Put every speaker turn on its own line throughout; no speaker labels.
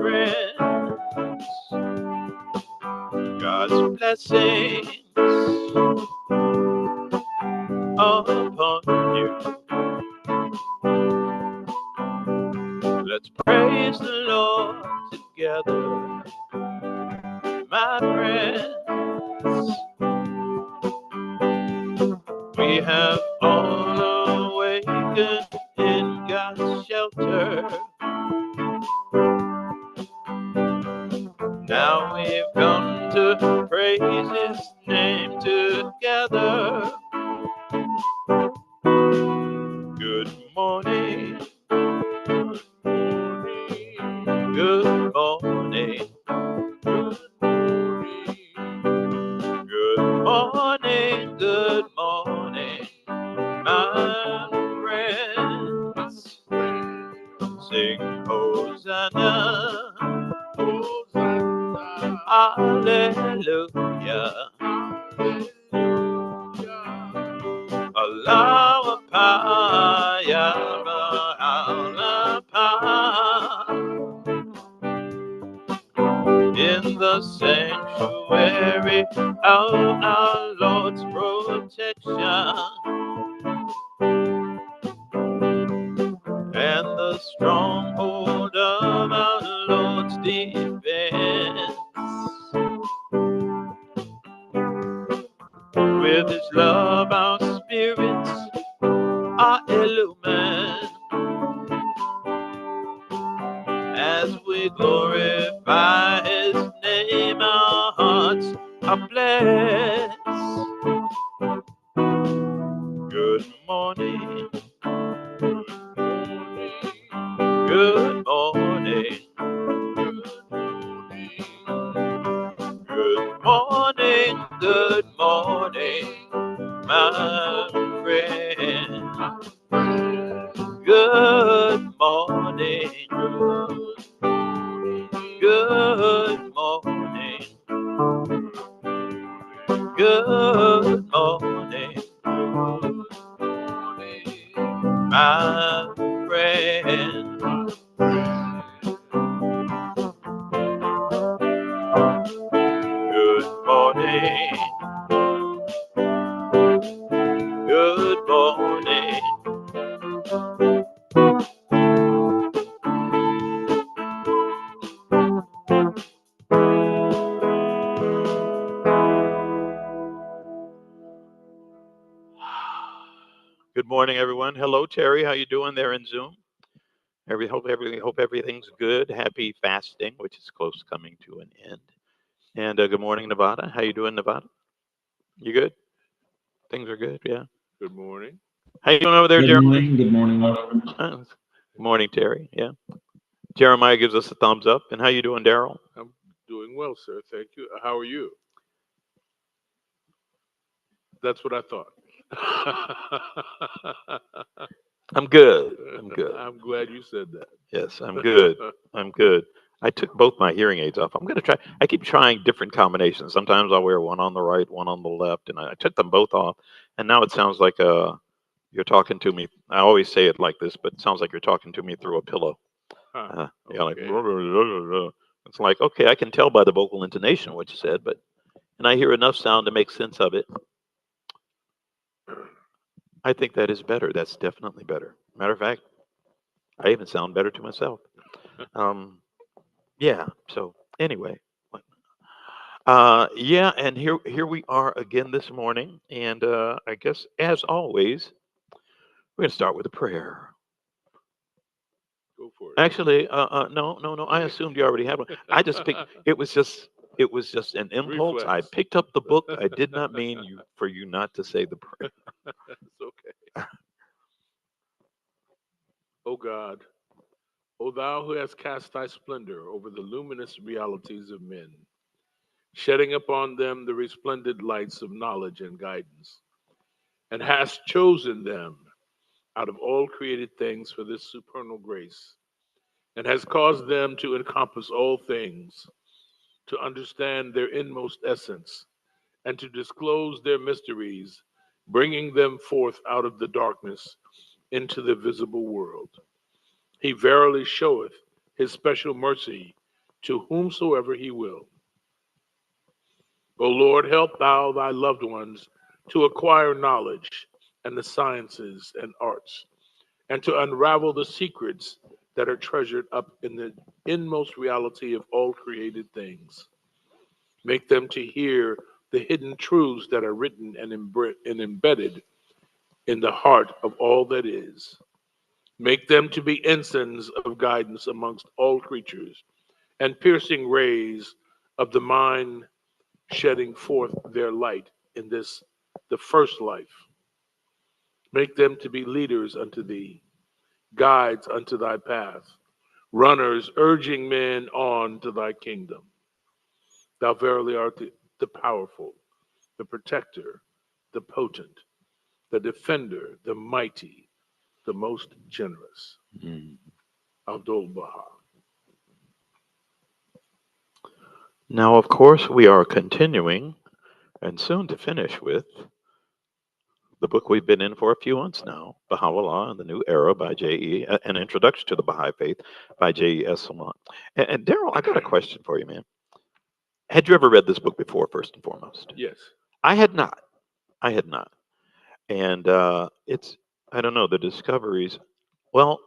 friends, God's blessings upon you. Let's praise the Lord together, my friends. We have all awakened in God's shelter. Now we've come to praise His name together. Good morning, good morning, good morning, good morning, my friends. Sing Hosanna, Hallelujah. Allah Paya, Allah in the sanctuary of our Lord's protection and the stronghold of our Lord's defense. With His love, our spirits are illumined as we glorify His name. Our hearts are blessed. Good morning, good morning, good morning, good morning, my friend. Good morning, good morning, good morning, my friend. Good morning, good morning. Good morning, everyone. Hello, Terry. How you doing there in Zoom? Hope everything's good. Happy fasting, which is close coming to an end. And good morning, Nevada. How you doing, Nevada? You good? Things are good. Yeah.
Good morning.
How you doing over there,
Good
Jeremiah?
morning. Good morning.
Good morning, Terry. Yeah. Jeremiah gives us a thumbs up. And how you doing, Daryl?
I'm doing well, sir. Thank you. How are you? That's what I thought.
I'm good. I'm good.
I'm glad you said that.
Yes, I'm good. I'm good. I took both my hearing aids off. I'm going to try. I keep trying different combinations. Sometimes I'll wear one on the right, one on the left, and I took them both off. And now it sounds like you're talking to me. I always say it like this, but it sounds like you're talking to me through a pillow. Yeah, like
Okay.
it's like okay, I can tell by the vocal intonation what you said, but and I hear enough sound to make sense of it. I think that is better. That's definitely better. Matter of fact, I even sound better to myself. Um, yeah. So anyway, yeah, and here we are again this morning, and I guess as always, we're gonna start with a prayer.
Go for it.
Actually, no. I assumed you already had one. I just picked. It was just an impulse. I
Reflex.
picked up the book. I did not mean for you not to say the prayer.
It's okay. O God, O thou who hast cast thy splendor over the luminous realities of men, shedding upon them the resplendent lights of knowledge and guidance, and hast chosen them out of all created things for this supernal grace, and has caused them to encompass all things, to understand their inmost essence, and to disclose their mysteries, bringing them forth out of the darkness into the visible world. He verily showeth his special mercy to whomsoever he will. O Lord, help thou thy loved ones to acquire knowledge and the sciences and arts, and to unravel the secrets that are treasured up in the inmost reality of all created things. Make them to hear the hidden truths that are written and embedded in the heart of all that is. Make them to be ensigns of guidance amongst all creatures, and piercing rays of the mind shedding forth their light in this, the first life. Make them to be leaders unto thee, guides unto thy path, runners urging men on to thy kingdom. Thou verily art the powerful, the protector, the potent, the defender, the mighty, the most generous.
Mm.
Abdul Baha.
Now, of course, we are continuing and soon to finish with the book we've been in for a few months now, Baha'u'llah and the New Era by J.E., An Introduction to the Baha'i Faith by J.E.S. Salman. And Daryl, I got a question for you, man. Had you ever read this book before, first and foremost?
Yes.
I had not. I had not. And it's, I don't know, the discoveries. Well,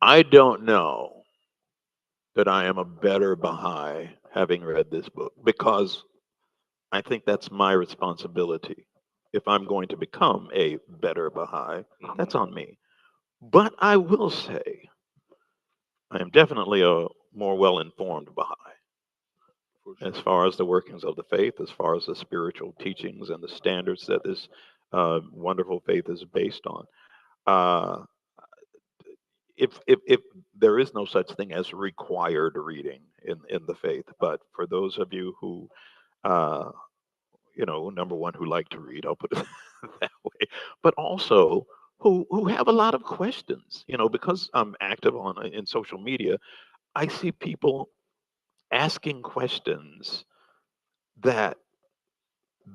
I don't know that I am a better Baha'i having read this book because I think that's my responsibility. If I'm going to become a better Baha'i, that's
Mhm.
on me. But I will say, I am definitely a more well informed Baha'i
For
as
sure.
far as the workings of the faith, as far as the spiritual teachings and the standards that this wonderful faith is based on. Uh, if there is no such thing as required reading in the faith, but for those of you who uh, number one, who like to read, I'll put it that way, but also who have a lot of questions, because I'm active on in social media. I see people asking questions that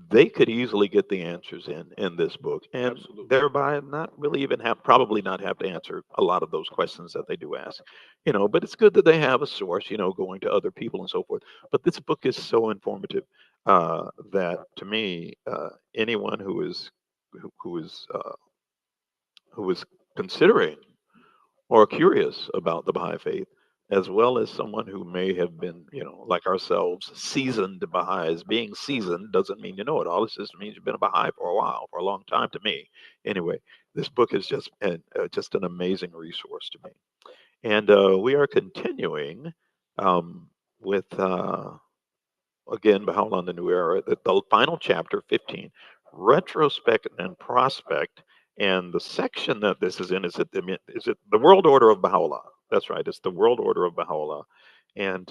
they could easily get the answers in this book, and
Absolutely.
thereby not really even have probably not have to answer a lot of those questions that they do ask. But it's good that they have a source, going to other people and so forth. But this book is so informative that to me, anyone who is considering or curious about the Baha'i faith, as well as someone who may have been, like ourselves, seasoned Baha'is. Being seasoned doesn't mean you know it all. It just means you've been a Baha'i for a while, for a long time to me. Anyway, this book is just an amazing resource to me. And we are continuing with again, Baha'u'llah in the New Era, the final chapter, 15, retrospect and prospect. And the section that this is in is it the World Order of Baha'u'llah? That's right, it's the World Order of Baha'u'llah. And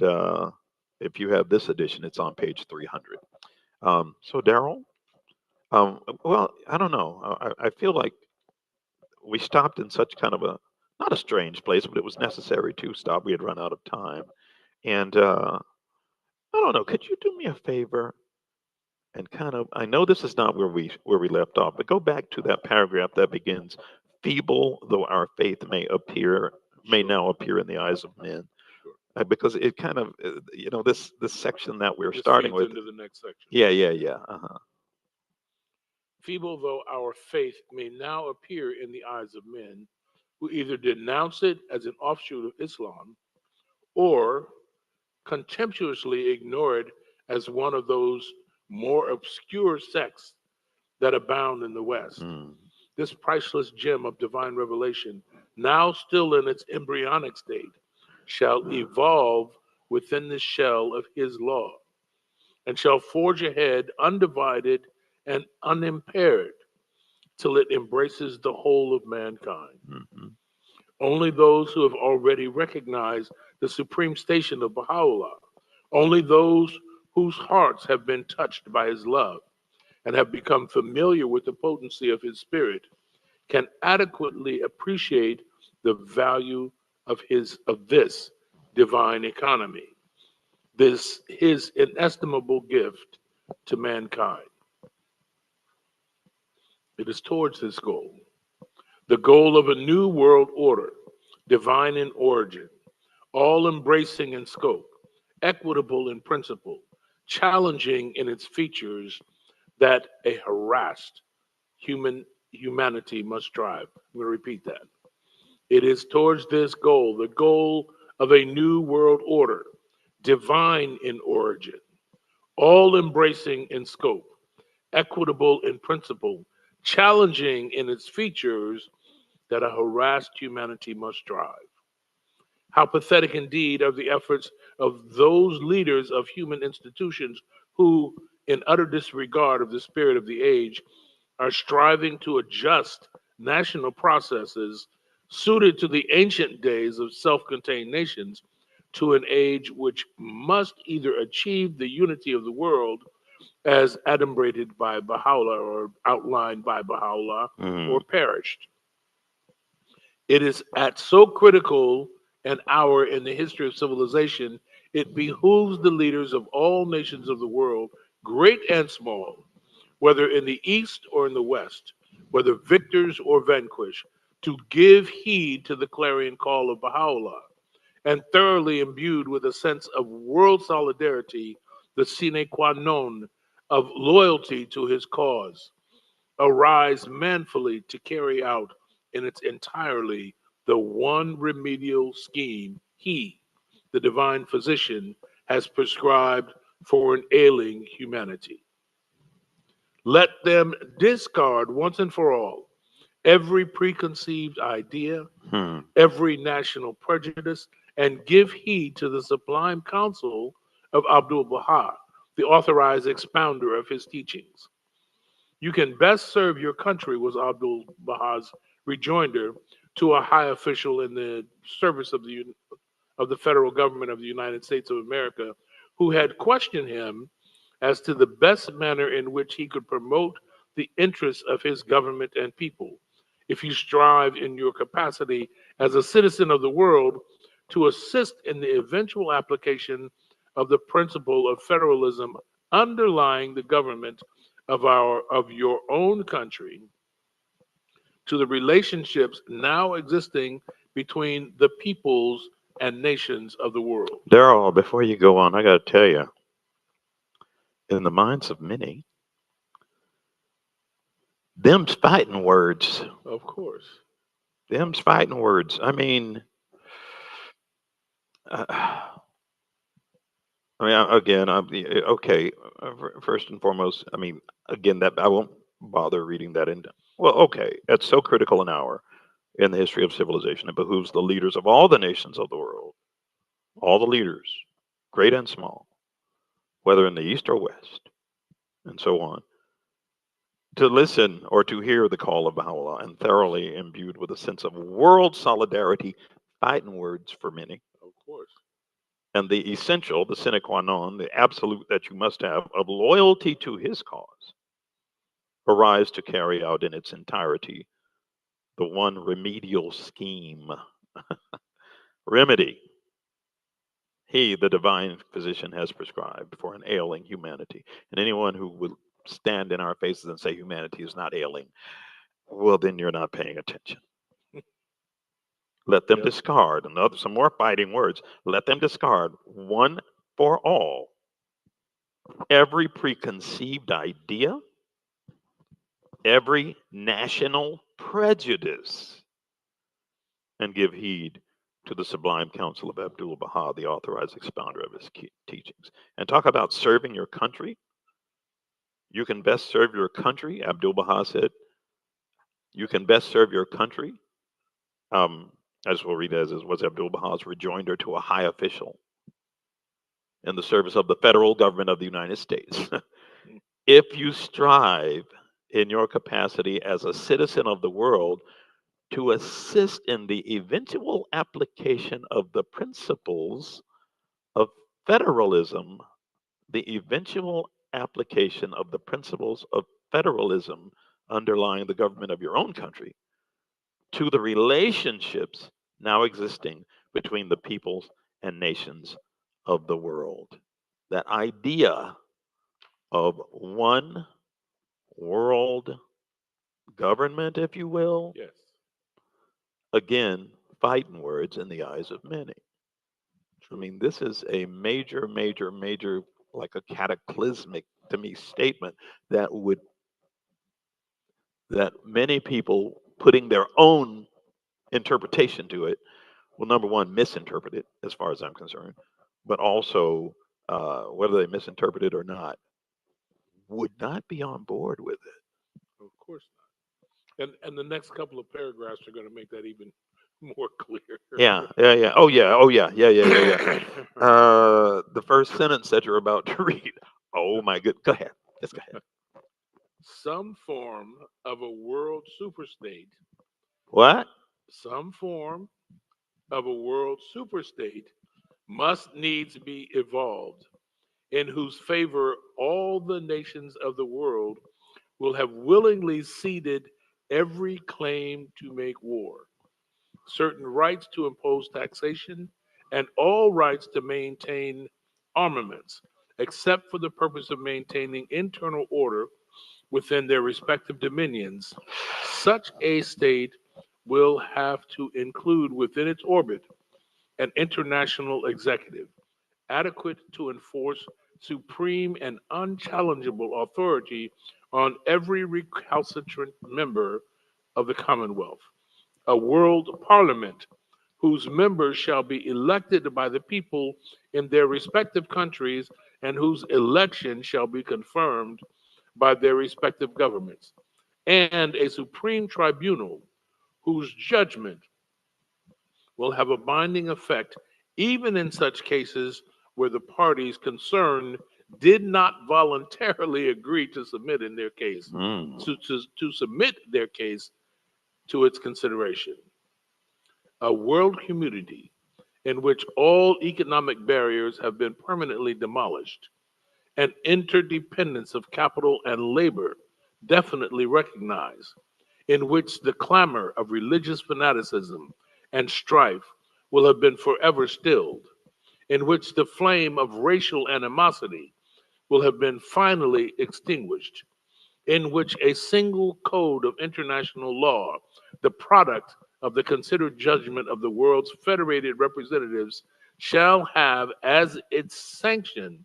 if you have this edition, it's on page 300. So, Daryl, well, I don't know. I feel like we stopped in such kind of not a strange place, but it was necessary to stop. We had run out of time. And I don't know. Could you do me a favor and kind of, I know this is not where we left off, but go back to that paragraph that begins, feeble though our faith may
Sure.
now appear in the eyes of men.
Sure.
Because it kind of, this section that we're
This
starting
feeds
with.
into the next section.
Yeah, yeah, yeah. Uh-huh.
Feeble though our faith may now appear in the eyes of men who either denounce it as an offshoot of Islam or contemptuously ignore it as one of those more obscure sects that abound in the West.
Mm,
This priceless gem of divine revelation, now still in its embryonic state, shall evolve within the shell of his law and shall forge ahead undivided and unimpaired till it embraces the whole of mankind.
mhm,
Only those who have already recognized the supreme station of Baha'u'llah, only those whose hearts have been touched by his love and have become familiar with the potency of his spirit, can adequately appreciate the value of this divine economy, this his inestimable gift to mankind. It is towards this goal, the goal of a new world order, divine in origin, all embracing in scope, equitable in principle, challenging in its features that a harassed humanity must strive. I'm going to repeat that. It is towards this goal, the goal of a new world order, divine in origin, all embracing in scope, equitable in principle, challenging in its features that a harassed humanity must strive. How pathetic indeed are the efforts of those leaders of human institutions who, in utter disregard of the spirit of the age, are striving to adjust national processes suited to the ancient days of self contained nations to an age which must either achieve the unity of the world as adumbrated by Baha'u'llah or outlined by Baha'u'llah or
Mhm.
perished. It is at so critical an hour in the history of civilization, it behooves the leaders of all nations of the world, great and small, whether in the East or in the West, whether victors or vanquished, to give heed to the clarion call of Baha'u'llah, and thoroughly imbued with a sense of world solidarity, the sine qua non of loyalty to his cause, arise manfully to carry out in its entirely the one remedial scheme he, the divine physician, has prescribed for an ailing humanity. Let them discard once and for all every preconceived idea,
Hmm.
every national prejudice, and give heed to the sublime counsel of Abdul Baha, the authorized expounder of his teachings. You can best serve your country, was Abdul Baha's rejoinder to a high official in the service of the federal government of the United States of America who had questioned him as to the best manner in which he could promote the interests of his government and people. If you strive in your capacity as a citizen of the world to assist in the eventual application of the principle of federalism underlying the government of your own country to the relationships now existing between the peoples and nations of the world.
Daryl, before you go on, I got to tell you, in the minds of many, them's fighting words.
Of course.
Them's fighting words. I mean, uh, again, okay. First and foremost, I mean, again, that I won't bother reading that in. Well, okay, at so critical an hour in the history of civilization, it behooves the leaders of all the nations of the world, all the leaders, great and small, whether in the east or west, and so on, to listen or to hear the call of Baha'u'llah and thoroughly imbued with a sense of world solidarity, fighting words for many,
Of course.
and the essential, the sine qua non, the absolute that you must have of loyalty to his cause, arise to carry out in its entirety the one remedial scheme, remedy he, the divine physician, has prescribed for an ailing humanity. And anyone who will stand in our faces and say humanity is not ailing, well, then you're not paying attention. Let them
Yep.
discard, another, some more fighting words, let them discard one for all every preconceived idea, every national prejudice, and give heed to the sublime counsel of Abdul Baha, the authorized expounder of his teachings. And talk about serving your country. You can best serve your country, Abdul Baha said. You can best serve your country. I just will read it as was Abdul Baha's rejoinder to a high official in the service of the federal government of the United States. If you strive in your capacity as a citizen of the world to assist in the eventual application of the principles of federalism, the eventual application of the principles of federalism underlying the government of your own country to the relationships now existing between the peoples and nations of the world. That idea of one world government, if you will,
Yes.
again, fighting words in the eyes of many. I mean, this is a major, major, major, like a cataclysmic to me statement that would that many people putting their own interpretation to it will, number one, misinterpret it as far as I'm concerned, but also whether they misinterpret it or not, would not be on board with
Of course not. And the next couple of paragraphs are going to make that even more clear.
it. Yeah, yeah, yeah. Oh yeah, oh yeah, yeah, yeah, yeah, yeah. The first sentence that you're about to read. Oh my good. Go ahead. Just go ahead.
Some form of a world superstate,
What?
some form of a world superstate must needs be evolved, in whose favor all the nations of the world will have willingly ceded every claim to make war, certain rights to impose taxation, and all rights to maintain armaments, except for the purpose of maintaining internal order within their respective dominions. Such a state will have to include within its orbit an international executive adequate to enforce supreme and unchallengeable authority on every recalcitrant member of the Commonwealth, a world parliament whose members shall be elected by the people in their respective countries and whose election shall be confirmed by their respective governments, and a supreme tribunal whose judgment will have a binding effect even in such cases where the parties concerned did not voluntarily agree to submit in their case
Mm.
to submit their case to its consideration. A world community in which all economic barriers have been permanently demolished, and interdependence of capital and labor definitely recognized, in which the clamor of religious fanaticism and strife will have been forever stilled, in which the flame of racial animosity will have been finally extinguished, in which a single code of international law, the product of the considered judgment of the world's federated representatives, shall have as its sanction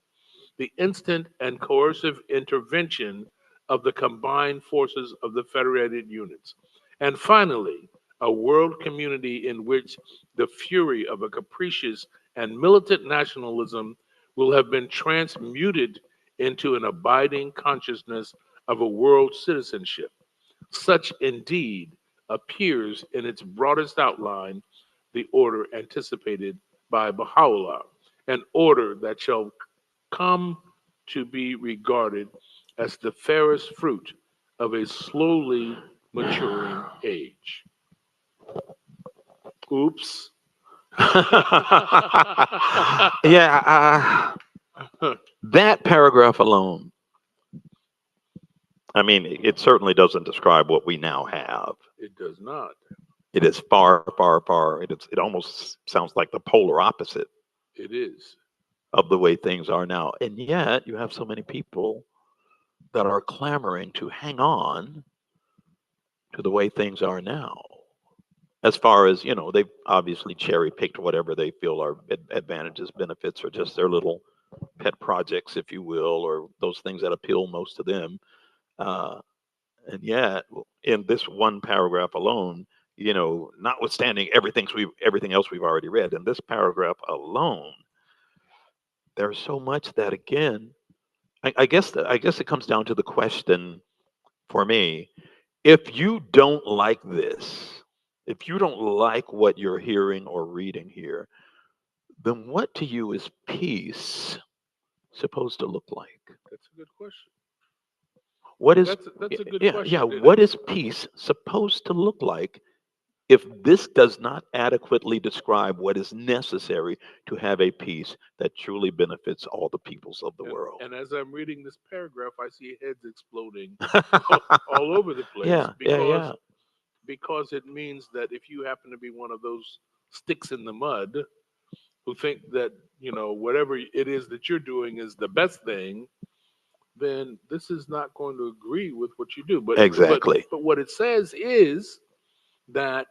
the instant and coercive intervention of the combined forces of the federated units. And finally, a world community in which the fury of a capricious and militant nationalism will have been transmuted into an abiding consciousness of a world citizenship. Such indeed appears in its broadest outline the order anticipated by Baha'u'llah, an order that shall come to be regarded as the fairest fruit of a slowly maturing age. Oops.
Yeah, that paragraph alone, I mean, it certainly doesn't describe what we now have.
It does not.
It is far, far, far. It almost sounds like the polar opposite
It is.
of the way things are now. And yet, you have so many people that are clamoring to hang on to the way things are now. As far as, they've obviously cherry picked whatever they feel are advantages, benefits, or just their little pet projects, if you will, or those things that appeal most to them. Uh, and yet, in this one paragraph alone, notwithstanding everything else we've already read, in this paragraph alone, there's so much that again, I guess it comes down to the question for me: if you don't like this, if you don't like what you're hearing or reading here, then what to you is peace supposed to look like?
That's a good question.
What is
That's a good
yeah, yeah,
question.
what is peace supposed to look like if this does not adequately describe what is necessary to have a peace that truly benefits all the peoples of the world?
And as I'm reading this paragraph, I see heads exploding all over the place
Yeah, yeah, yeah.
because it means that if you happen to be one of those sticks in the mud who think that whatever it is that you're doing is the best thing, then this is not going to agree with what you do.
Exactly.
But what it says is that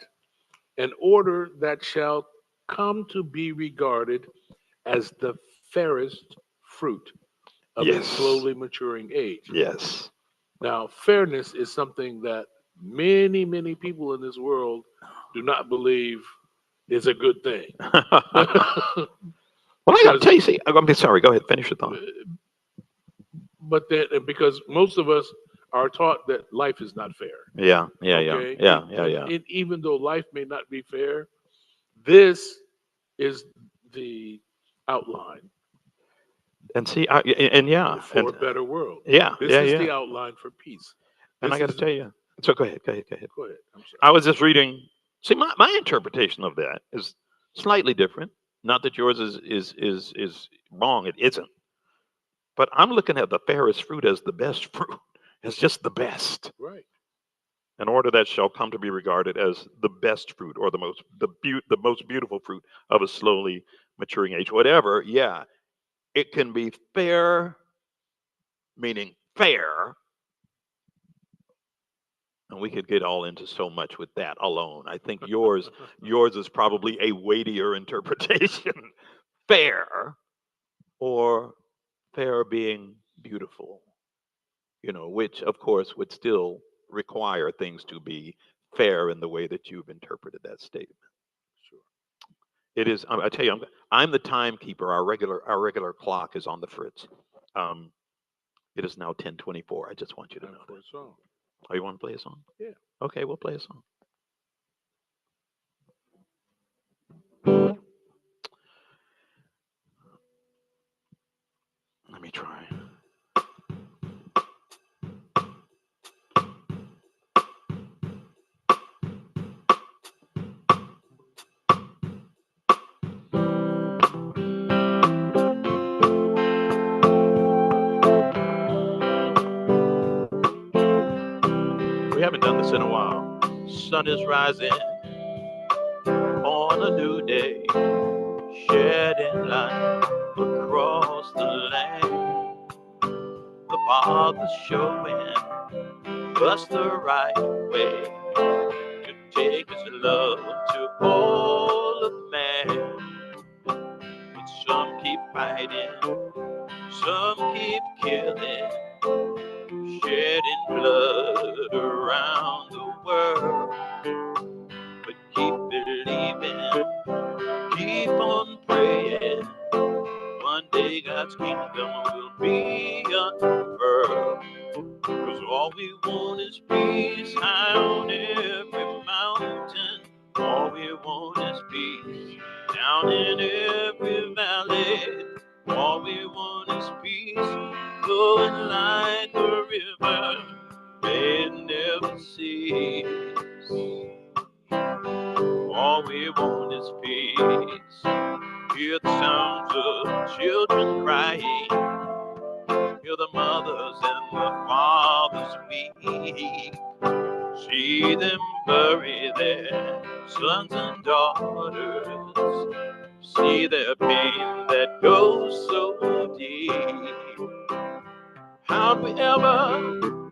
an order that shall come to be regarded as the fairest fruit of a
Yes.
slowly maturing age.
Yes.
Now, fairness is something that many, many people in this world do not believe is a good thing.
Well, I got to
Because,
tell you, see, I'm sorry. Go ahead. Finish your thought.
but then, because most of us are taught that life is not fair.
Yeah. Yeah. Yeah.
Okay.
Yeah. Yeah. Yeah.
Even though life may not be fair, this is the outline
And see, and yeah,
for
and
a better world.
yeah,
This
yeah,
is
yeah.
the outline for peace.
And I
This
got to
is,
tell you, so go ahead. Go ahead. Go ahead.
go ahead. I'm sorry.
I was just reading. See, my interpretation of that is slightly different. Not that yours is wrong. It isn't. But I'm looking at the fairest fruit as the best fruit. It's just the best.
Right.
In order that shall come to be regarded as the best fruit or the most beautiful fruit of a slowly maturing age. Whatever, yeah, it can be fair, meaning fair, and we could get all into so much with that alone. I think yours is probably a weightier interpretation. Fair, or fair being beautiful, which of course would still require things to be fair in the way that you've interpreted that statement.
Sure.
It is. I tell you, I'm the timekeeper. Our regular clock is on the fritz. Um, it is now 10:24. I just want you to
Time
know
for
that.
a song.
Oh, you want to play a song?
Yeah.
Okay, we'll play a song. Let me try. We haven't done this in a while. Sun is rising on a new day, shedding light across the land. The Father's showing us the right way to take His love to all of man. But some keep fighting, some keep killing, shedding blood around the world. But keep believing, keep on praying. One day God's kingdom will be unfurled. 'Cause all we want is peace high on every mountain. All we want is peace down in every valley. All we want is peace flowing like a river. May it never cease. All we want is peace. Hear the sounds of children crying. Hear the mothers and the fathers weep. See them bury their sons and daughters. See their pain that goes so deep. How'd we ever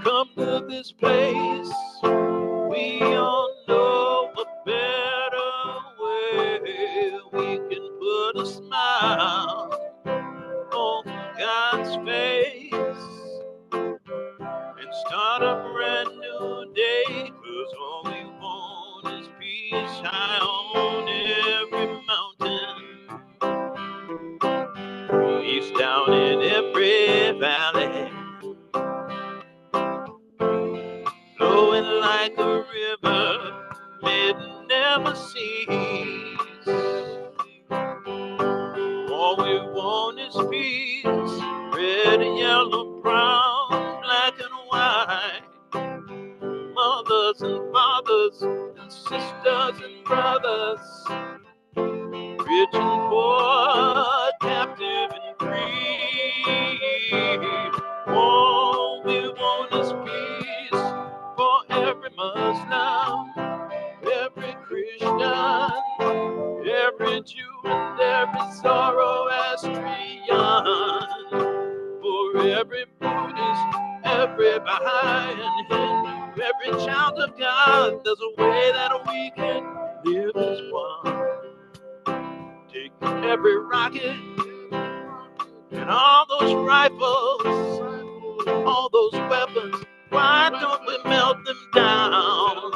come to this place? We all know a better way. We can put a smile on God's face and start a brand new day. 'Cause all we want is peace high on every mountain, peace down in every valley, flowing like a river, may it never cease. All we want is peace, red and yellow, brown, black and white. Mothers and fathers and sisters and brothers, rich and poor, captive and free. All we want is peace for every Muslim, every Christian, every Jew and every Zoroastrian, for every Buddhist, every Baha'i and Hindu, every child of God. There's a way that we can live as one. Take every rocket and all those rifles, all those weapons. Why don't we melt them down?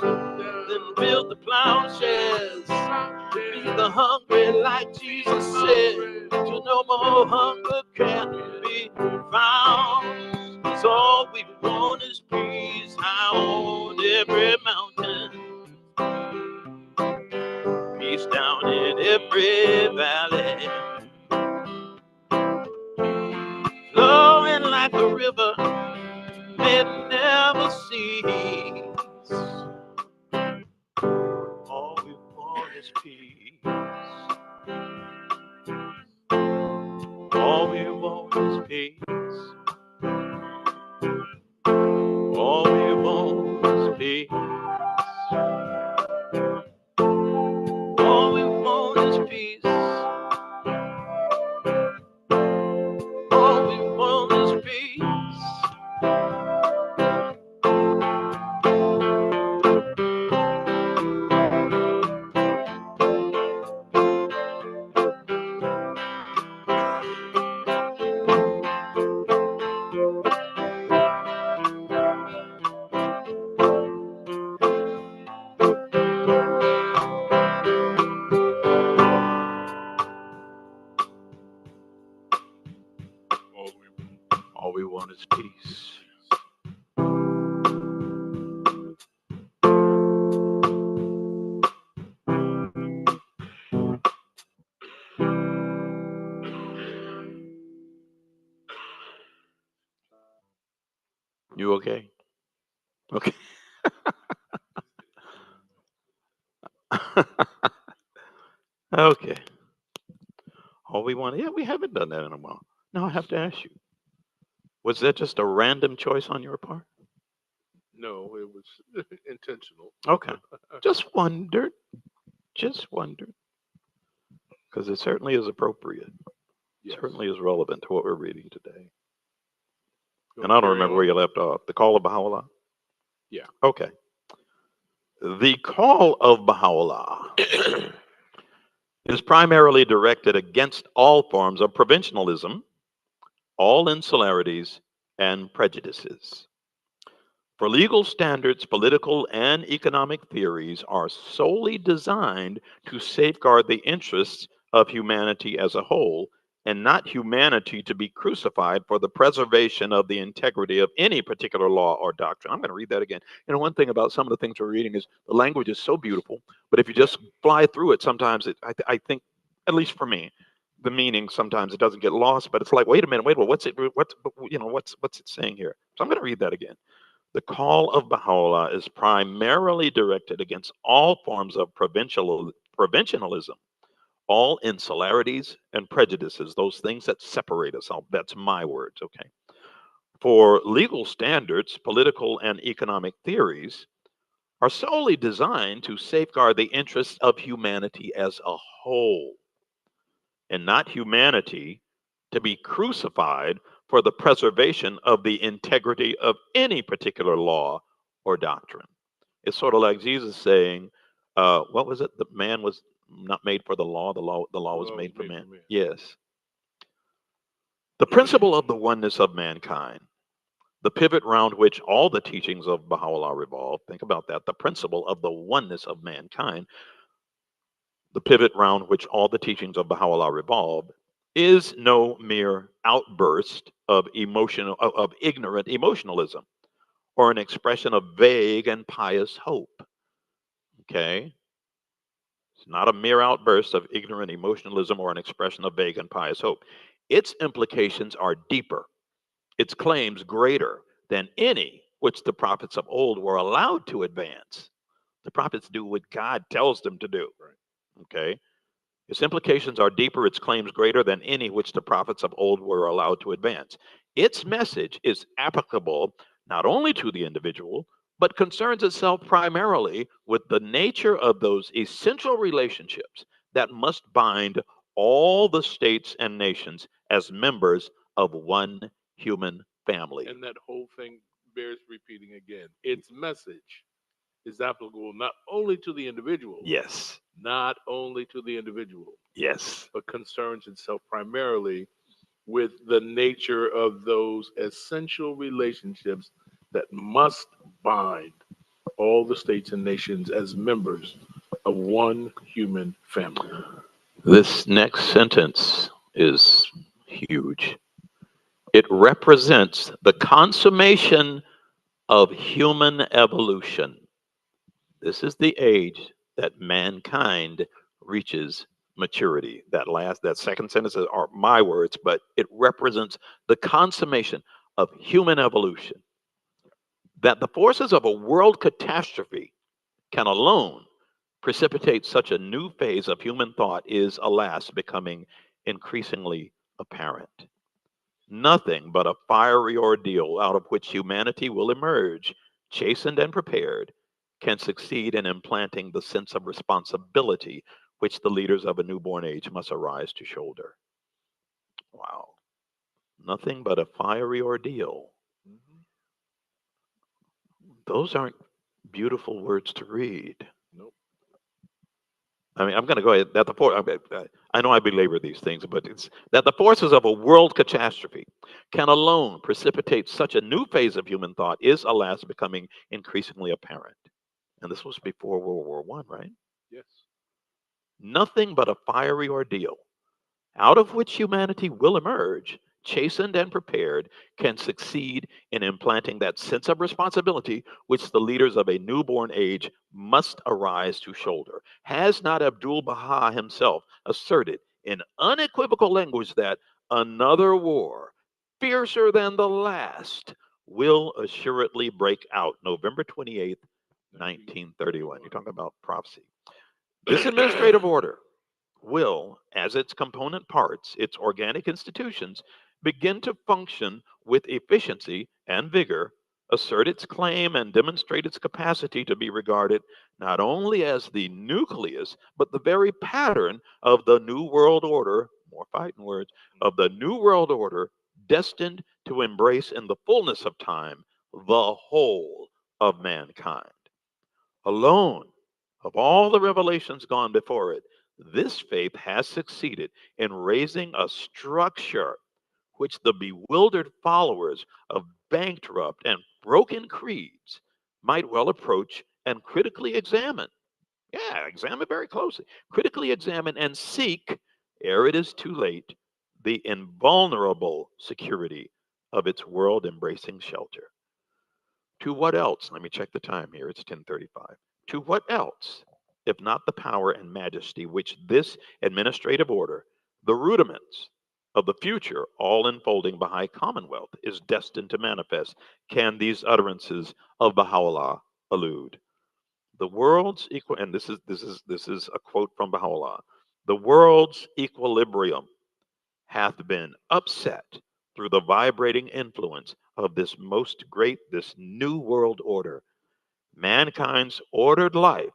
Then build the plowshares. Feed the hungry like Jesus said. To no more hunger can be found. 'Cause all we want is peace. High on every mountain, peace down in every valley, flowing like a river that never cease. All we want is peace. All we want is peace. All we want is peace. All we want is peace. All we want is peace. All we want is peace. You okay? Okay. Okay. All we want. Yeah, we haven't done that in a while. Now I have to ask you: was that just a random choice on your part?
No, it was intentional.
Okay. Just wondered. Just wondered. Because it certainly is appropriate.
Yes.
Certainly is relevant to what we're reading today.
You
And
want
I
to
don't
carry
remember where
on?
you left off. The call of Baha'u'llah?
Yeah.
Okay. The call of Baha'u'llah is primarily directed against all forms of provincialism, all insularities, and prejudices. For legal standards, political and economic theories are solely designed to safeguard the interests of humanity as a whole, and not humanity to be crucified for the preservation of the integrity of any particular law or doctrine. I'm going to read that again. You know, one thing about some of the things we're reading is the language is so beautiful, but if you
Yeah.
just fly through it, sometimes I think, at least for me, the meaning sometimes it doesn't get lost. But it's like, wait a minute, what's it? What's it saying here? So I'm going to read that again. The call of Baha'u'llah is primarily directed against all forms of provincialism, all insularities and prejudices, those things that separate us. That's my words, okay? For legal standards, political and economic theories are solely designed to safeguard the interests of humanity as a whole, and not humanity to be crucified for the preservation of the integrity of any particular law or doctrine. It's sort of like Jesus saying, what was it? The man was not made for the law. The law
The
was
law was
made for
made
man.
for man.
Yes. The principle of the oneness of mankind, the pivot round which all the teachings of Baha'u'llah revolve. Think about that. The principle of the oneness of mankind, the pivot round which all the teachings of Baha'u'llah revolve, is no mere outburst of ignorant emotionalism or an expression of vague and pious hope. Okay? It's not a mere outburst of ignorant emotionalism or an expression of vague and pious hope. Its implications are deeper, its claims greater than any which the prophets of old were allowed to advance. The prophets do what God tells them to do.
Right.
Okay? Its implications are deeper, its claims greater than any which the prophets of old were allowed to advance. Its message is applicable not only to the individual, but concerns itself primarily with the nature of those essential relationships that must bind all the states and nations as members of one human family.
And that whole thing bears repeating again. Its message is applicable not only to the individual,
Yes.
not only to the individual,
Yes.
but concerns itself primarily with the nature of those essential relationships that must bind all the states and nations as members of one human family.
This next sentence is huge. It represents the consummation of human evolution. This is the age that mankind reaches maturity. That second sentence are my words, but it represents the consummation of human evolution. That the forces of a world catastrophe can alone precipitate such a new phase of human thought is, alas, becoming increasingly apparent. Nothing but a fiery ordeal out of which humanity will emerge, chastened and prepared, can succeed in implanting the sense of responsibility which the leaders of a newborn age must arise to shoulder. Wow. Nothing but a fiery ordeal.
Mhm.
Those aren't beautiful words to read.
Nope.
I mean, I'm going to go ahead. I know I belabor these things, but it's that the forces of a world catastrophe can alone precipitate such a new phase of human thought is, alas, becoming increasingly apparent. And this was before World War One, right?
Yes.
Nothing but a fiery ordeal out of which humanity will emerge, chastened and prepared, can succeed in implanting that sense of responsibility which the leaders of a newborn age must arise to shoulder. Has not Abdul Baha himself asserted in unequivocal language that another war, fiercer than the last, will assuredly break out November 28th, 1931? You're
1931.
talking about prophecy. This administrative order will, as its component parts, its organic institutions, begin to function with efficiency and vigor, assert its claim, and demonstrate its capacity to be regarded not only as the nucleus, but the very pattern of the New World Order, more fighting words, of the New World Order, destined to embrace in the fullness of time the whole of mankind. Alone of all the revelations gone before it, this faith has succeeded in raising a structure which the bewildered followers of bankrupt and broken creeds might well approach and critically examine. Yeah, examine very closely. Critically examine and seek, ere it is too late, the invulnerable security of its world embracing shelter. To what else? Let me check the time here. It's 10:35. To what else, if not the power and majesty which this administrative order, the rudiments of the future all enfolding Baha'i Commonwealth, is destined to manifest, can these utterances of Baha'u'llah allude? The world's equal, and this is a quote from Baha'u'llah. The world's equilibrium hath been upset through the vibrating influence of this new world order. Mankind's ordered life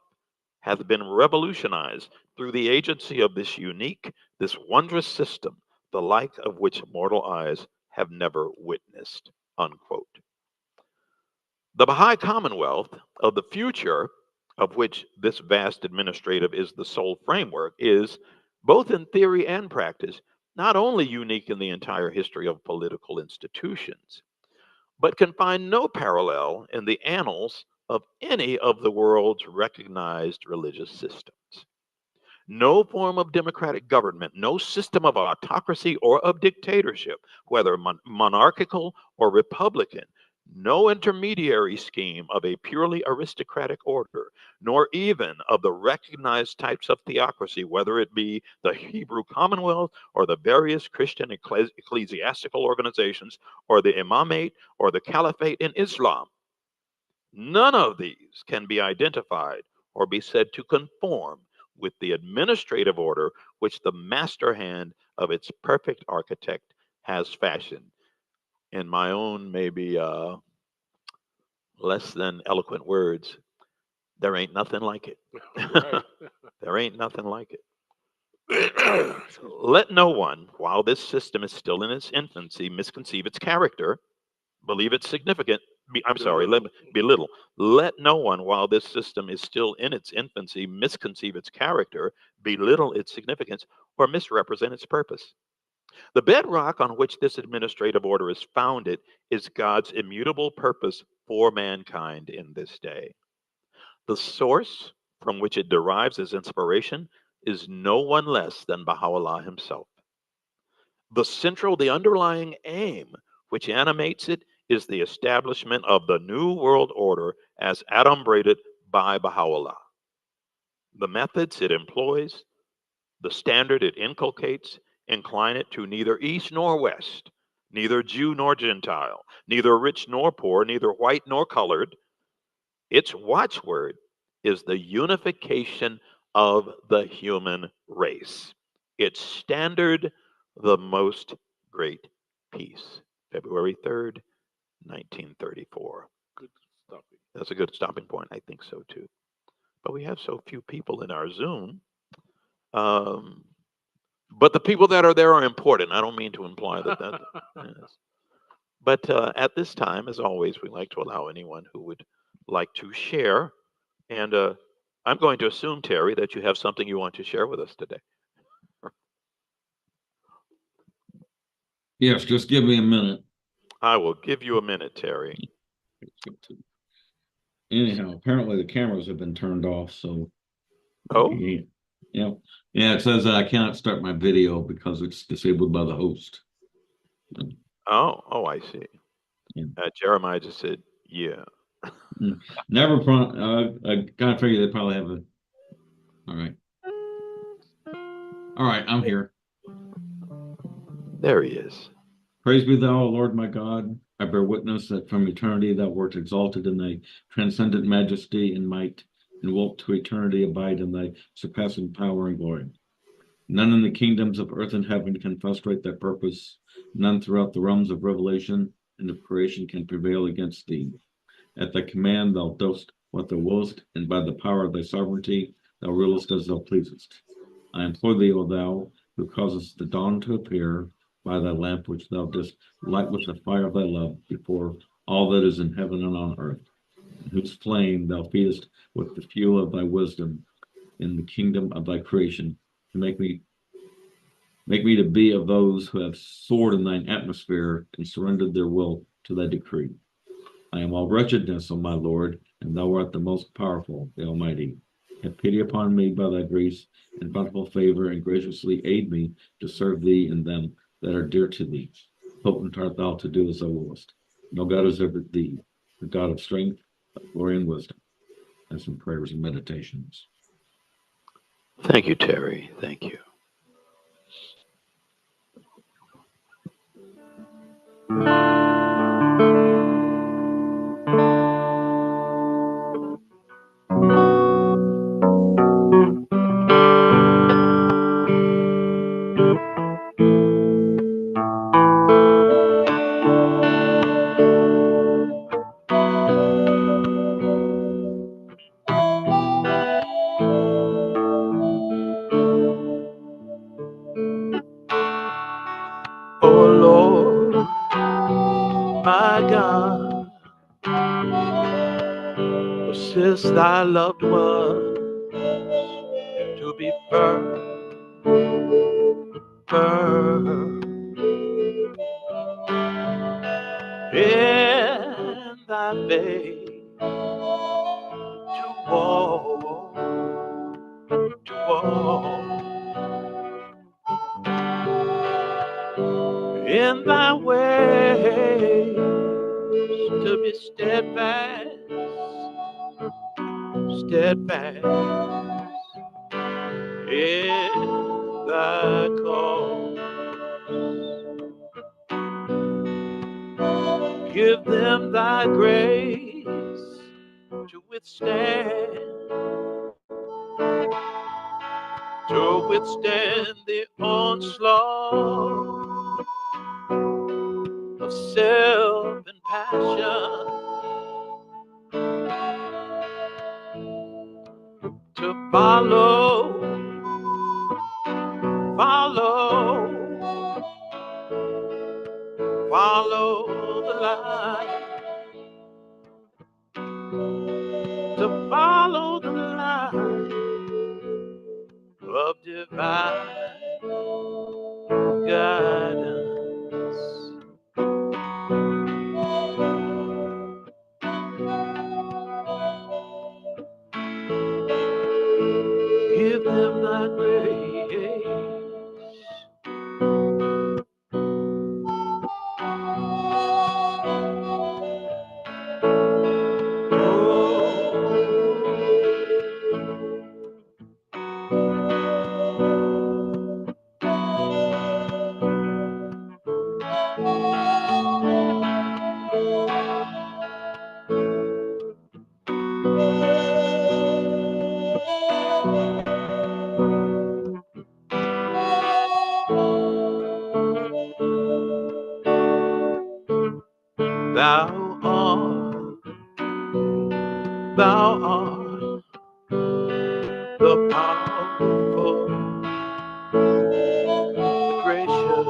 hath been revolutionized through the agency of this wondrous system, the like of which mortal eyes have never witnessed. Unquote. The Baha'i Commonwealth of the future, of which this vast administrative is the sole framework, is, both in theory and practice, not only unique in the entire history of political institutions, but can find no parallel in the annals of any of the world's recognized religious systems. No form of democratic government, no system of autocracy or of dictatorship, whether monarchical or republican, no intermediary scheme of a purely aristocratic order, nor even of the recognized types of theocracy, whether it be the Hebrew Commonwealth or the various Christian ecclesiastical organizations or the imamate or the caliphate in Islam. None of these can be identified or be said to conform with the administrative order which the master hand of its perfect architect has fashioned. In my own, maybe less than eloquent words, there ain't nothing like it.
Right.
There ain't nothing like it.
Excuse me.
Let no one, while this system is still in its infancy, misconceive its character, believe it significant, I'm sorry,
belittle.
belittle. Let no one, while this system is still in its infancy, misconceive its character, belittle its significance, or misrepresent its purpose. The bedrock on which this administrative order is founded is God's immutable purpose for mankind in this day. The source from which it derives its inspiration is no one less than Baha'u'llah himself. The underlying aim which animates it is the establishment of the New World Order as adumbrated by Baha'u'llah. The methods it employs, the standard it inculcates, incline it to neither East nor West, neither Jew nor Gentile, neither rich nor poor, neither white nor colored. Its watchword is the unification of the human race. Its standard, the most great peace. February 3rd, 1934.
Good stopping.
That's a good stopping point. I think so too. But we have so few people in our Zoom. Um, but the people that are there are important. I don't mean to imply that. Yes. But at this time, as always, we like to allow anyone who would like to share. And I'm going to assume, Terry, that you have something you want to share with us today.
Yes, just give me a minute.
I will give you a minute, Terry.
Anyhow, apparently the cameras have been turned off, so
Oh,
yeah, yeah, yeah. It says that I cannot start my video because it's disabled by the host.
oh, I see.
Yeah.
Jeremiah just said, yeah.
Never. I kind of figure they probably have a. All right, all right. I'm here.
There he is.
Praise be thou, O Lord my God. I bear witness that from eternity thou wert exalted in thy transcendent majesty and might, and wilt to eternity abide in thy surpassing power and glory. None in the kingdoms of earth and heaven can frustrate that purpose. None throughout the realms of revelation and of creation can prevail against thee. At thy command thou dost what thou willest, and by the power of thy sovereignty thou rulest as thou pleasest. I implore thee, O thou, who causest the dawn to appear, by thy lamp which thou dost light with the fire of thy love before all that is in heaven and on earth, and whose flame thou feedest with the fuel of thy wisdom in the kingdom of thy creation, to make me to be of those who have soared in thine atmosphere and surrendered their will to thy decree. I am all wretchedness, O my Lord, and thou art the most powerful, the Almighty. Have pity upon me by thy grace and bountiful favor, and graciously aid me to serve thee and them that are dear to thee. Potent art thou to do as thou willest. No God is ever thee, the God of strength, of glory, and wisdom. And some prayers and meditations.
Thank you, Terry. Thank you. Oh Lord, my God, assist thy loved one to be firm in thy faith, to walk in thy way, to be steadfast in thy call. Give them thy grace to withstand the onslaught of self and passion, to follow the light divine guidance. Give them thy grace. Thou art, thou art the powerful, the gracious,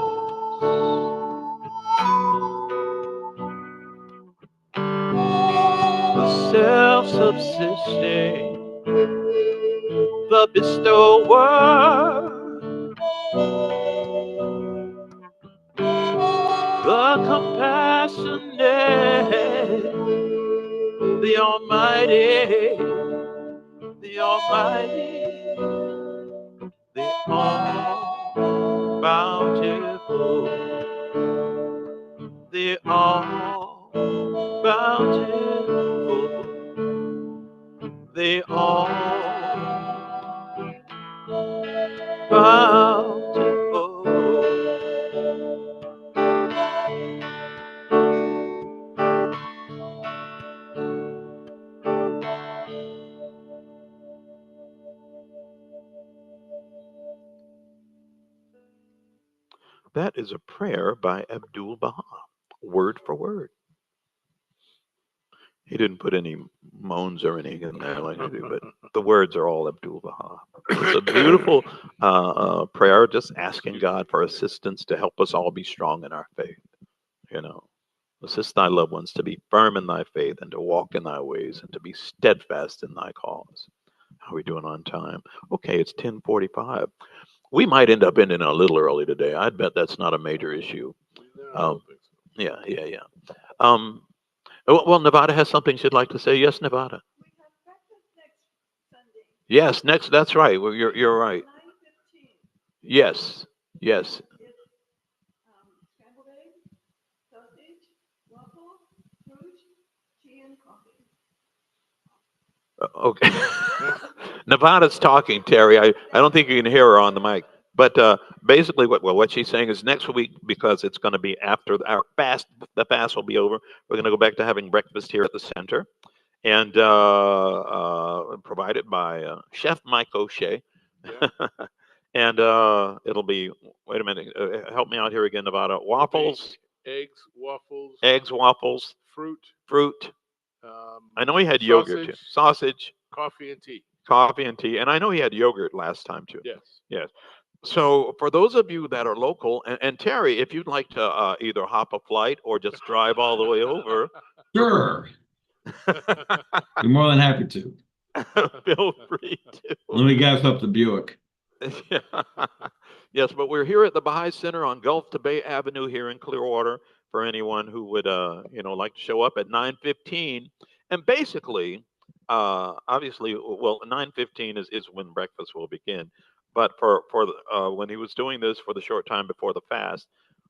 the self-subsisting, the bestower, the compassionate, the Almighty, the Almighty, the all bountiful, the all bountiful, the all bountiful. That is a prayer by Abdul Baha, word for word. He didn't put any moans or anything in there like I do, but the words are all Abdul Baha. It's a beautiful prayer, just asking God for assistance to help us all be strong in our faith. You know, assist thy loved ones to be firm in thy faith and to walk in thy ways and to be steadfast in thy cause. How are we doing on time? Okay, it's 10:45. We might end up ending a little early today. I'd bet that's not a major issue.
No, I
Um,
don't think so.
yeah. Um, well, Nevada has something she'd like to say. Yes, Nevada. Yes, next. That's right. Well, you're right. Yes, yes. Okay. Nevada's talking, Terry. I don't think you can hear her on the mic. But basically, what she's saying is next week, because it's going to be after our fast, the fast will be over. We're going to go back to having breakfast here at the center, and provided by Chef Mike O'Shea.
Yeah.
And it'll be. Wait a minute. Help me out here again, Nevada.
It'll be
Waffles, eggs, waffles,
fruit,
fruit. I know he had yogurt too.
sausage,
Sausage,
coffee, and tea.
coffee, and tea. And I know he had yogurt last time too.
Yes.
Yes. So for those of you that are local, and Terry, if you'd like to either hop a flight or just drive all the way over,
Sure. Be more than happy to.
feel free
Let me gas up the Buick.
to. Yes, but we're here at the Baha'i Center on Gulf to Bay Avenue here in Clearwater for anyone who would like to show up at 9:15. And basically, obviously, well, 9:15 is when breakfast will begin. But when he was doing this for the short time before the fast,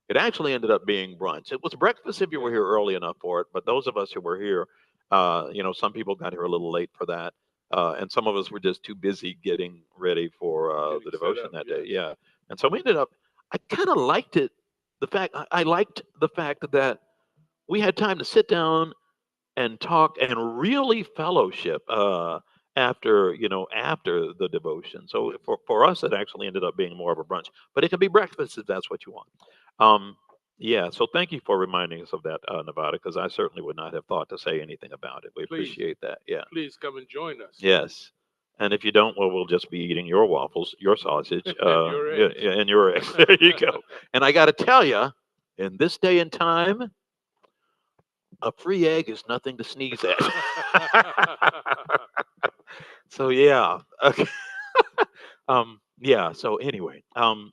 it actually ended up being brunch. It was breakfast if you were here early enough for it, but those of us who were here, some people got here a little late for that, and some of us were just too busy getting ready for
Getting
the
set
devotion
up,
that day.
yes.
Yeah, and so we ended up. I kind of liked it. I liked the fact that we had time to sit down and talk and really fellowship after the devotion. So for us, it actually ended up being more of a brunch, but it can be breakfast if that's what you want. Um, yeah. So thank you for reminding us of that, Nevada, because I certainly would not have thought to say anything about it. We
Please.
appreciate that. Yeah.
Please come and join us.
Yes. And if you don't, well, we'll just be eating your waffles, your sausage,
your eggs.
and your eggs. There you go. And I got to tell you, in this day and time, a free egg is nothing to sneeze at. So yeah. Okay. Yeah. So anyway,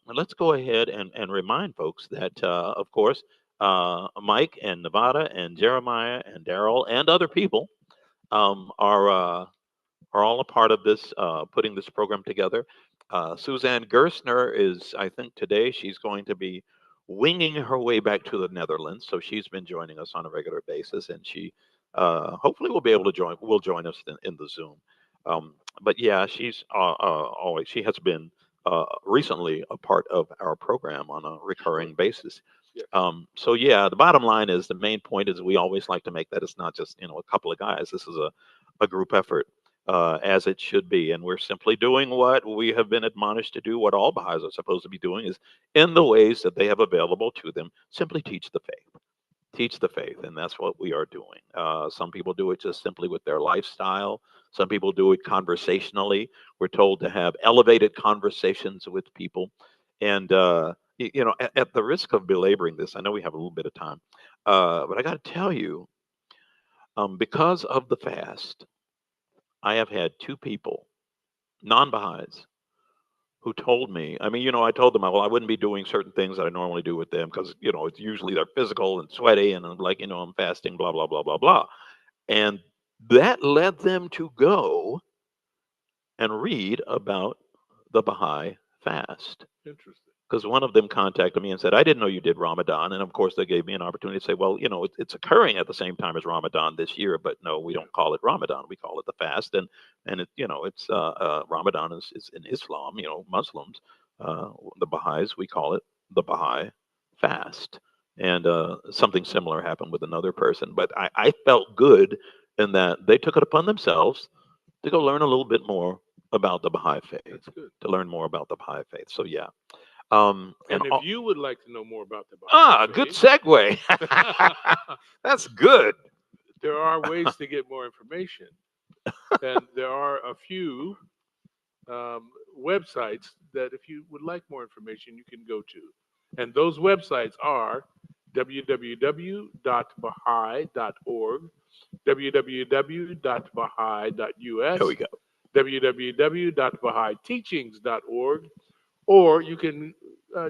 let's go ahead and remind folks that, of course, Mike and Nevada and Jeremiah and Daryl and other people are all a part of this, putting this program together. Suzanne Gerstner is, I think, today she's going to be winging her way back to the Netherlands. So she's been joining us on a regular basis, and she hopefully will be able to join. Will join us in the Zoom. But yeah, she's always she has been recently a part of our program on a
Sure.
recurring basis.
Yes.
So yeah, the bottom line is the main point is we always like to make that it's not just a couple of guys. This is a group effort, as it should be. And we're simply doing what we have been admonished to do, what all Baha'is are supposed to be doing, is in the ways that they have available to them, simply teach the faith. Teach the faith, and that's what we are doing. Some people do it just simply with their lifestyle. Some people do it conversationally. We're told to have elevated conversations with people. And, at the risk of belaboring this, I know we have a little bit of time, but I got to tell you, because of the fast, I have had two people, non Baha'is, who told me, I mean, I told them, well, I wouldn't be doing certain things that I normally do with them because, it's usually they're physical and sweaty and I'm like, I'm fasting, blah, blah, blah, blah, blah. And that led them to go and read about the Baha'i fast.
Interesting.
Because one of them contacted me and said, I didn't know you did Ramadan. And of course, they gave me an opportunity to say, well, it's occurring at the same time as Ramadan this year, but no, we
Yeah.
don't call it Ramadan. We call it the fast. And it's Ramadan is in Islam, Muslims, uh, the Baha'is, we call it the Baha'i fast. And something similar happened with another person. But I felt good in that they took it upon themselves to go learn a little bit more about the Baha'i faith,
That's good.
to learn more about the Baha'i faith. So, yeah. And
And if you would like to know more about the
good
Baha'i
segue.
faith,
That's good.
there are ways to get more information. And there are a few websites that, if you would like more information, you can go to. And those websites are www.baha'i.org,
There we
www.baha'i.us,
go.
www.bahaiteachings.org, or you can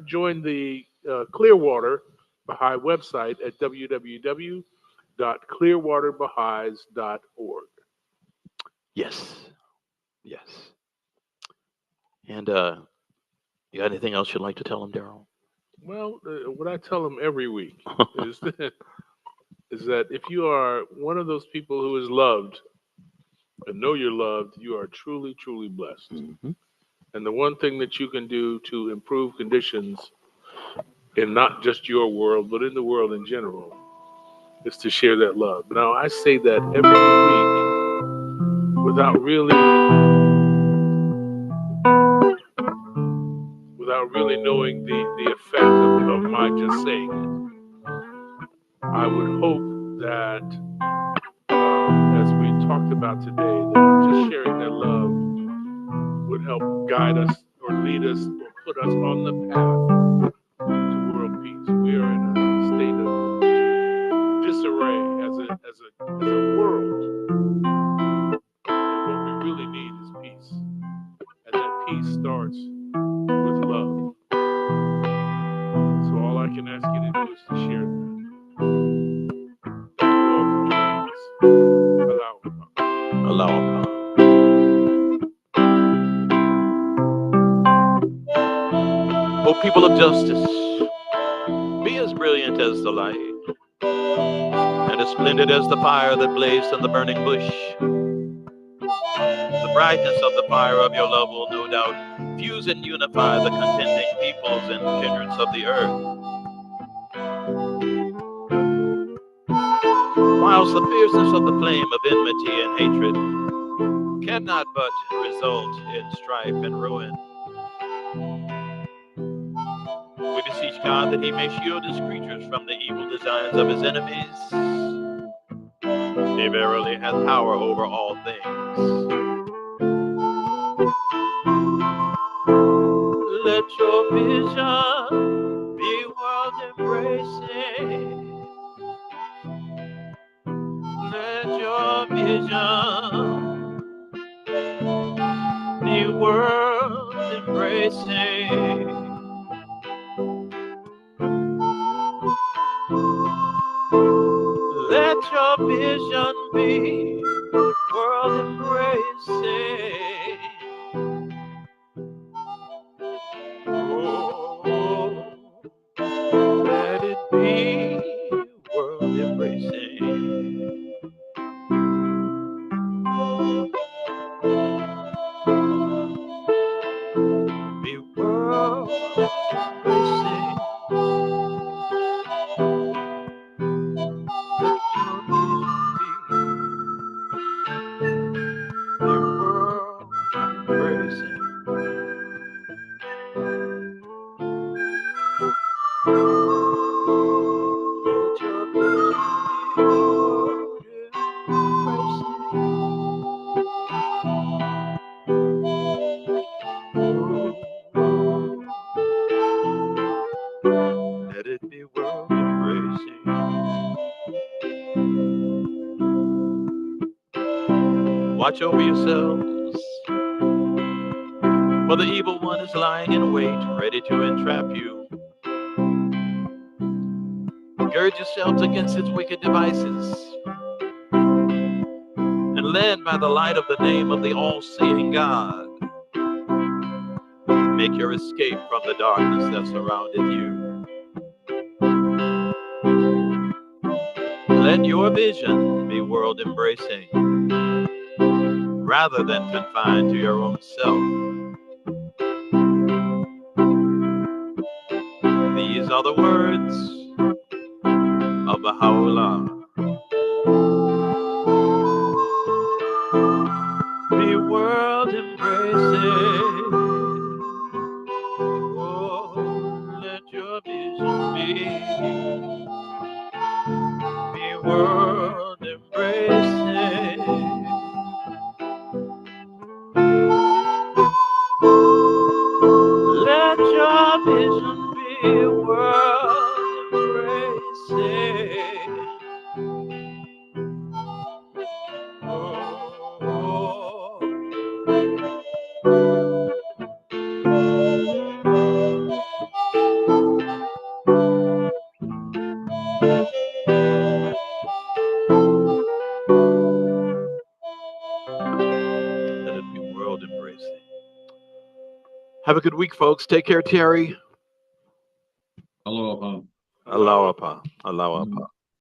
join the Clearwater Baha'i website at www.clearwaterbaha'is.org.
Yes. Yes. And you got anything else you'd like to tell them, Daryl?
Well, what I tell them every week is is that if you are one of those people who is loved and know you're loved, you are truly, truly blessed.
Hmm.
And the one thing that you can do to improve conditions in not just your world, but in the world in general, is to share that love. Now, I say that every week without really knowing the effect of my just saying it. I would hope that, as we talked about today, that just sharing that love would help guide us or lead us or put us on the path to world peace. We are in a state of disarray as a world, and what we really need is peace, and that peace starts with love. So all I can ask you to do is to share that. Thank you all for joining us. Allow.
Allow. O people of justice, be as brilliant as the light, and as splendid as the fire that blazed in the burning bush. The brightness of the fire of your love will no doubt fuse and unify the contending peoples and kindreds of the earth, whilst the fierceness of the flame of enmity and hatred cannot but result in strife and ruin. We beseech God that he may shield his creatures from the evil designs of his enemies. He verily hath power over all things. Let your vision be world embracing. Let your vision be world embracing. embracing. Let your vision be world embracing. Oh, let it be world embracing. Be world embracing. Let your vision be world embracing. Let your vision be world embracing. Let it be world embracing. Watch over yourselves, for the evil one is lying in wait, ready to entrap you. Gird yourselves against its wicked devices, and led by the light of the name of the all-seeing God, make your escape from the darkness that surrounded you. Let your vision be world-embracing, rather than confined to your own self. These are the words of Baha'u'llah. Be world-embracing. Oh, let your vision be world-embracing. Let your vision be world embracing. Oh, let it be world embracing. Have a good week, folks. Take care, Terry.
Aloha.
Aloha. Aloha.